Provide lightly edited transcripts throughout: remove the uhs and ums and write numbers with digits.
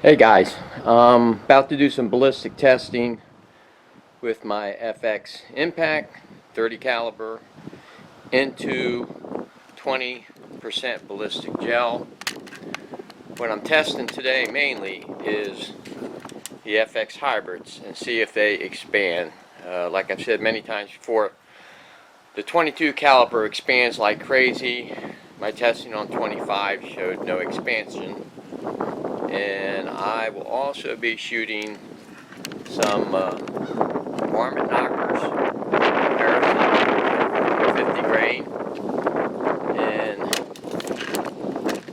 Hey guys, about to do some ballistic testing with my FX Impact 30 caliber into 20% ballistic gel. What I'm testing today mainly is the FX hybrids and see if they expand. Like I've said many times before, the 22 caliber expands like crazy. My testing on 25 showed no expansion. And I will also be shooting some Varmint Knockers, 50 grain, and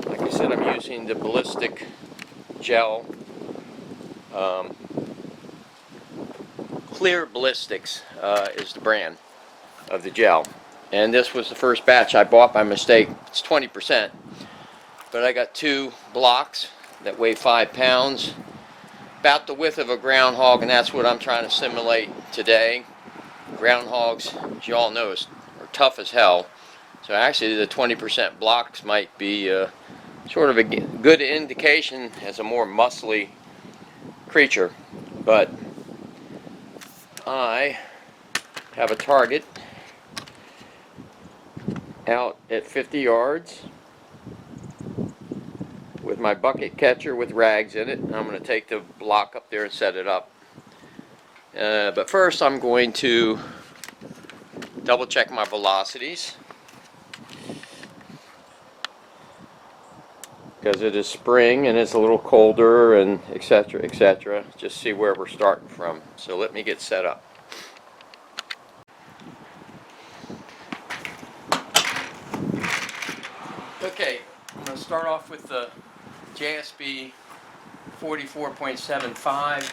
like I said, I'm using the ballistic gel, Clear Ballistics is the brand of the gel, and this was the first batch I bought by mistake. It's 20%, but I got 2 blocks that weigh 5 pounds, about the width of a groundhog, and that's what I'm trying to simulate today. Groundhogs, as you all know, are tough as hell, so actually the 20% blocks might be sort of a good indication as a more muscly creature. But I have a target out at 50 yards with my bucket catcher with rags in it. I'm going to take the block up there and set it up. But first I'm going to double check my velocities, because it is spring and it's a little colder and etc, etc. Just see where we're starting from. So let me get set up. Okay, I'm going to start off with the JSB 44.75,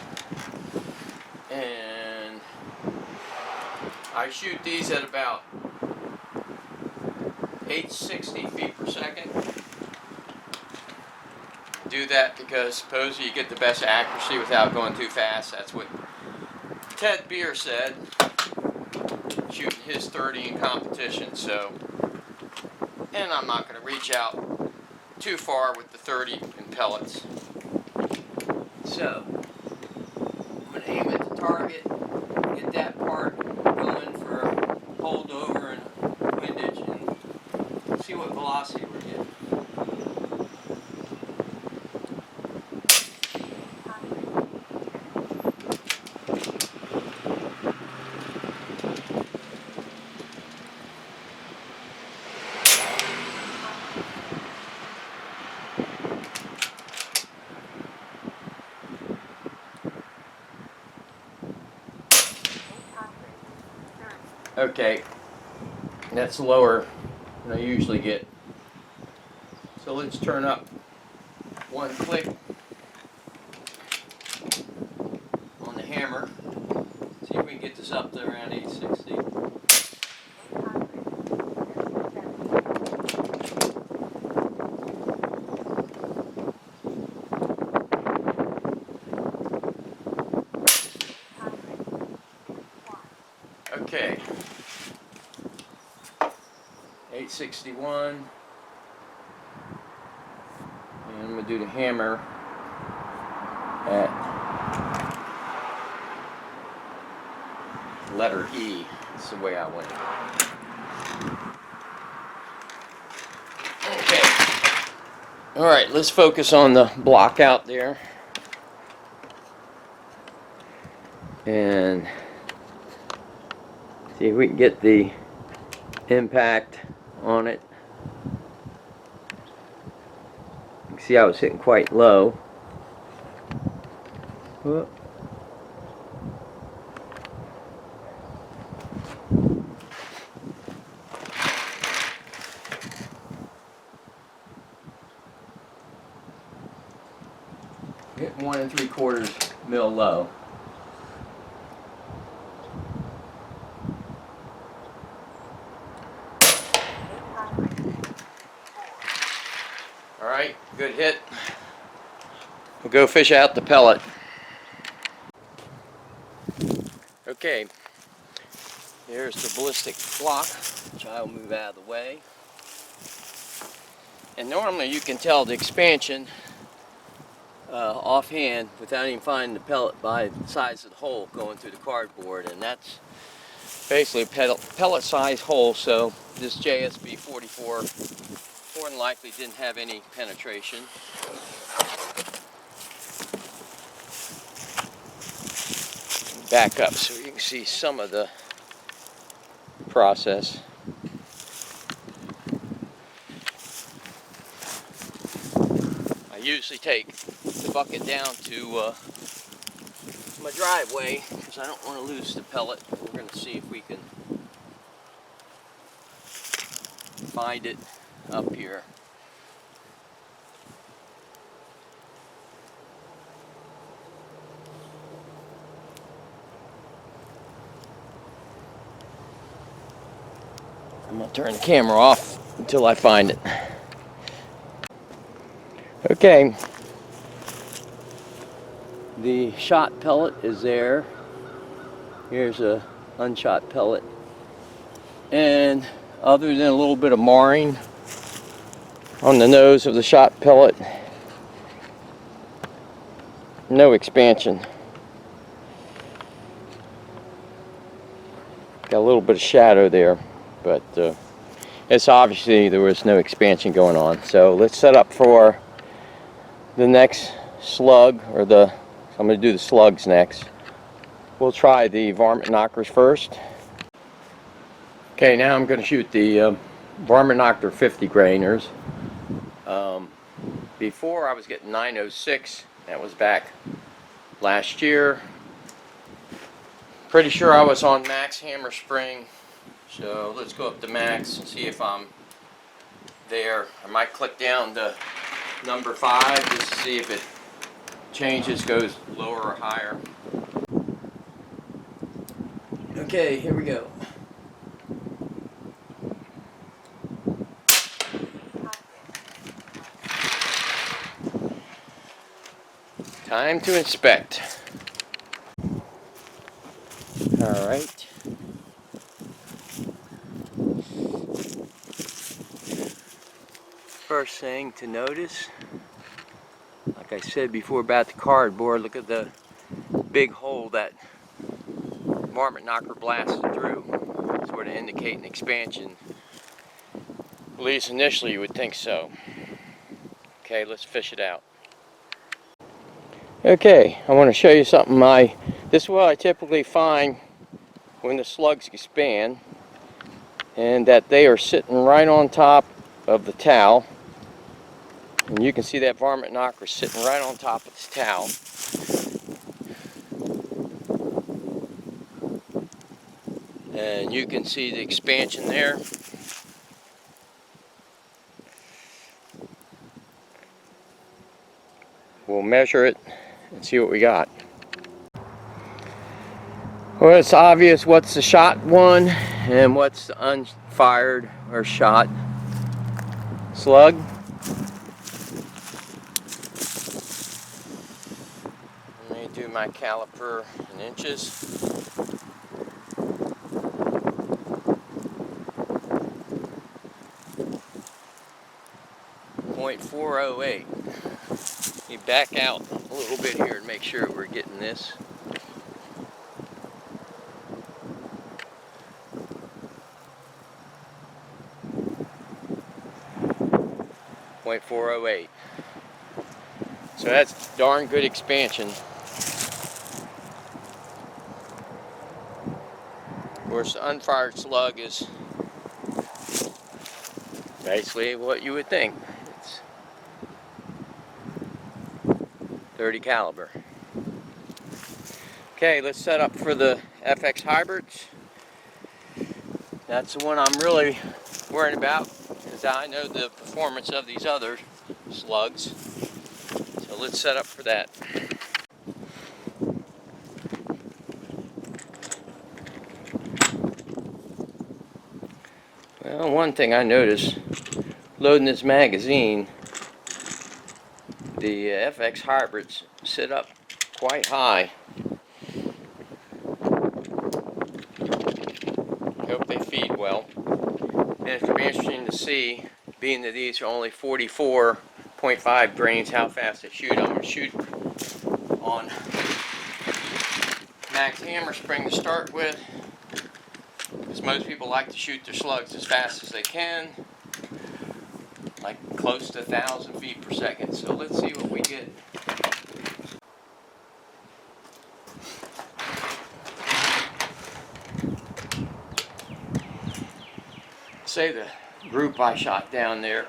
and I shoot these at about 860 feet per second. Do that because supposedly you get the best accuracy without going too fast. That's what Ted Beer said, shooting his 30 in competition. So, and I'm not going to reach out too far with the 30 in pellets. So, I'm going to aim at the target, get that part going for holdover and windage, and see what velocity we're getting. Okay, that's lower than I usually get. So let's turn up one click on the hammer. See if we can get this up to around 860. Okay. 861, and I'm going to do the hammer at letter E. That's the way I went. Okay. Alright, let's focus on the block out there. And see if we can get the impact on it. You can see I was hitting quite low. Whoop. Hitting 1 3/4 mil low. Alright, good hit. We'll go fish out the pellet. Okay, here's the Ballistic Flock, which I'll move out of the way. And normally you can tell the expansion offhand without even finding the pellet by the size of the hole going through the cardboard, and that's basically a pellet size hole. So this JSB 44 more than likely didn't have any penetration. Back up so you can see some of the process. I usually take the bucket down to my driveway because I don't want to lose the pellet. We're going to see if we can find it up here. I'm going to turn the camera off until I find it. Okay, the shot pellet is there. Here's a unshot pellet, and other than a little bit of marring on the nose of the shot pellet, no expansion. Got a little bit of shadow there, but it's obviously there was no expansion going on. So let's set up for the next slug, or I'm going to do the slugs next. We'll try the Varmint Knockers first. Okay, now I'm going to shoot the Varmint Knocker 50 grainers. Before I was getting 906, that was back last year. Pretty sure I was on max hammer spring, so let's go up to max and see if I'm there. I might click down to number 5 just to see if it changes, goes lower or higher. Okay, here we go. Time to inspect. All right. First thing to notice, like I said before about the cardboard, look at the big hole that Varmint Knocker blasted through, sort of indicating expansion. At least initially you would think so. Okay, let's fish it out. Okay, I want to show you something. This is what I typically find when the slugs expand, and that they are sitting right on top of the towel. And you can see that Varmint Knocker sitting right on top of this towel. And you can see the expansion there. We'll measure it and see what we got. Well, it's obvious what's the shot one and what's the unfired or shot slug. Let me do my caliper in inches. .408. Let me back out a little bit here and make sure we're getting this. .408. So that's darn good expansion. Of course, the unfired slug is basically what you would think. It's 30 caliber. Okay, let's set up for the FX hybrids. That's the one I'm really worried about, because I know the performance of these other slugs. So let's set up for that. Well, one thing I noticed loading this magazine, the FX hybrids sit up quite high. Hope they feed well. And it's going to be interesting to see, being that these are only 44 .5 drains how fast I shoot. I'm going to shoot on max hammer spring to start with, because most people like to shoot their slugs as fast as they can, like close to 1,000 feet per second. So let's see what we get. Say the group I shot down there,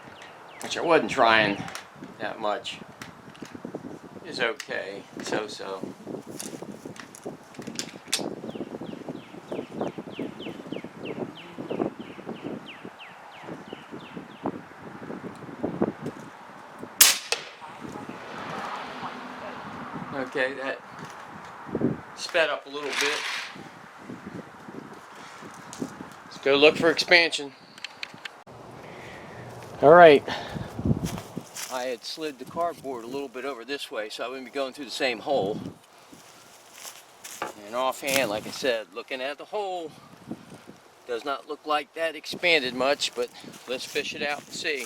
which I wasn't trying that much, is okay, so-so. Okay, that sped up a little bit. Let's go look for expansion. Alright, I had slid the cardboard a little bit over this way, so I wouldn't be going through the same hole. And offhand, like I said, looking at the hole, does not look like that expanded much, but let's fish it out and see.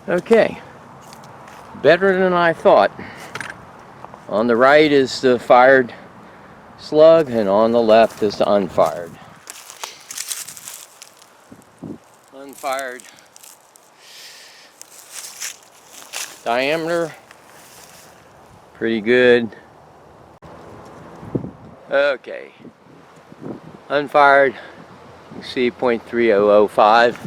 Okay, better than I thought. On the right is the fired slug, and on the left is the unfired. Unfired diameter, pretty good. Okay, unfired, you see 0.3005.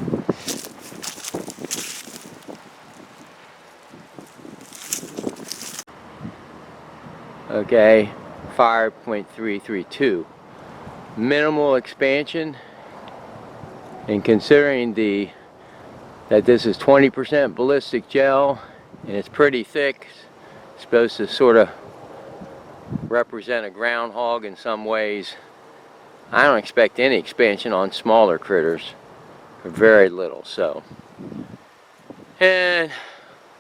Okay, fired 0.332. Minimal expansion, and considering that this is 20% ballistic gel and it's pretty thick, it's supposed to sort of represent a groundhog in some ways. I don't expect any expansion on smaller critters, or very little. So, and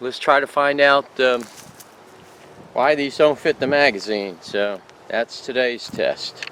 let's try to find out why these don't fit the magazine. So that's today's test.